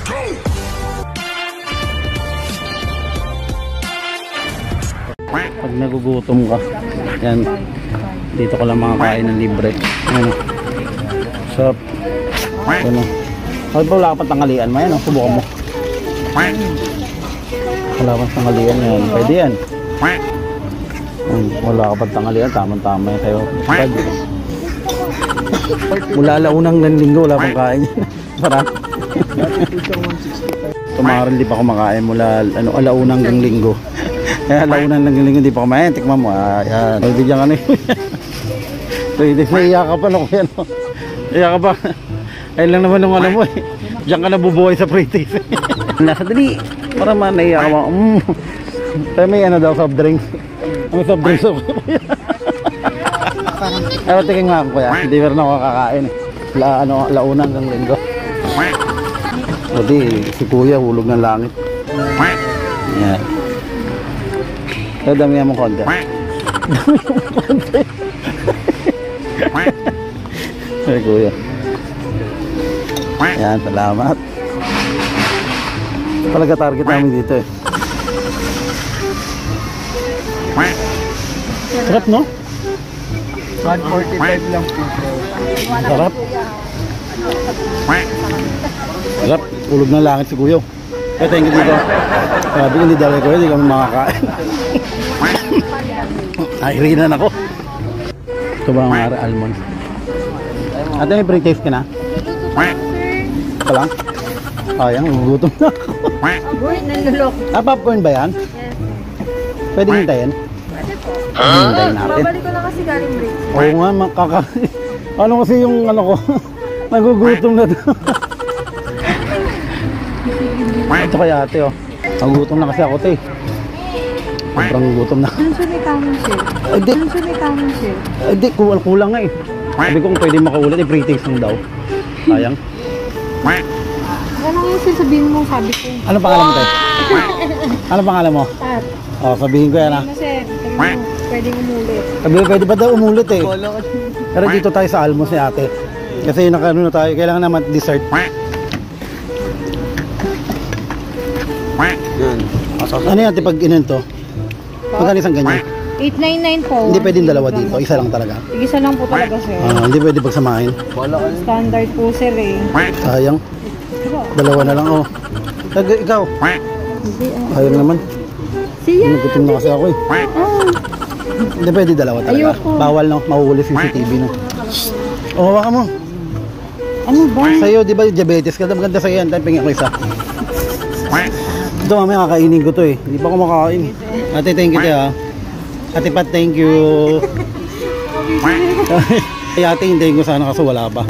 Pag nagugutom ka, yan, dito ka lang makakain ng libre. Ano? So, ano? Bakit ba wala ka pang tanghalian mo? Yan, subukan mo. Wala ka pang tanghalian yan. Pwede yan. Wala ka pang tanghalian. Tama-tama yan sa'yo. Pwede. Mula alaunang linggo, wala pang kain yan. Sarap. Tumaral di pa kumakain mula alaunang linggo. Kaya alaunang linggo di pa kumain. Tikman mo. Ayan. Pwede dyan ka na yun. Pwede. Naiyak ka pa na ko yan. Naiyak ka pa. Ayun lang naman nung alam mo eh. Diyan ka nabubuhay sa pre-taste. Nasa dali. Para man naiyak ka mo. Pero may ano daw, soft drinks. May soft drinks ako. Pero tingin nga ako kuya. Hindi meron ako kakakain eh. Launang hanggang linggo. O di, si kuya hulog ng langit. Yan. Pero damihan mo konti. Damihan mo konti. Ay kuya. Yan, salamat. Talaga target namin dito eh. Sarap no? 145 lang po. Sarap. Sarap. Ulog ng langit si kuya. Kaya thank you dito. Sabi ko hindi dali ko, hindi kami makakain. Nairinan ako. Ito ba ang almond? Ate, may pre-taste ka na? Ito lang? Ayang, gugutom na ako. Boy, nalulok. Popcorn ba yan? Pwede hintayin? Pwede po. Hintayin natin. Babalik ko lang kasi galing break. Oo nga, makakain. Ano kasi yung ano ko? Nagugutom na to. Ito kaya ate oh. Nagugutom na kasi ako te. Sobrang gutom na. Ano siya may tamang share? Hindi. Ano siya may tamang share? Hindi, kulang nga eh. Sabi ko kung pwede makaulat, i-pre-taste lang daw. Sayang. Ano yung sasabihin mo, sabi ko? Ano pangalan mo tayo? Ano pangalan mo? At, Oh, sabihin ko yan ha. kasi, pwedeng umulit. Sabi ko, pwede ba daw umulit eh. Pero dito tayo sa almos ni ate. Kasi nakano na tayo, kailangan naman dessert. Yan. Ano yan ate pag inento? Magkano isang ganyan? 899 po. Hindi pwedeng dalawa dito, isa lang talaga. Isa lang po talaga sir. Hindi pwede pagsamahin. Standard po sir eh. Sayang. Dalawa na lang oh. Ikaw. Ayaw naman. Siya. Nagutom na kasi ako eh. Hindi pwede dalawa talaga. Ayoko. Bawal no, mahuhuli CCTV no. Oh, hawakan mo. Ano ba? Sa'yo, di ba diabetes ka? Maganda sa'yo yan. Pingin ko isa. Ito mamaya kakainin ko to eh. Hindi pa ako makakain. Ate, thank you ha. Ate Pat, thank you. Ay ate, hintayin ko sana kasi wala pa.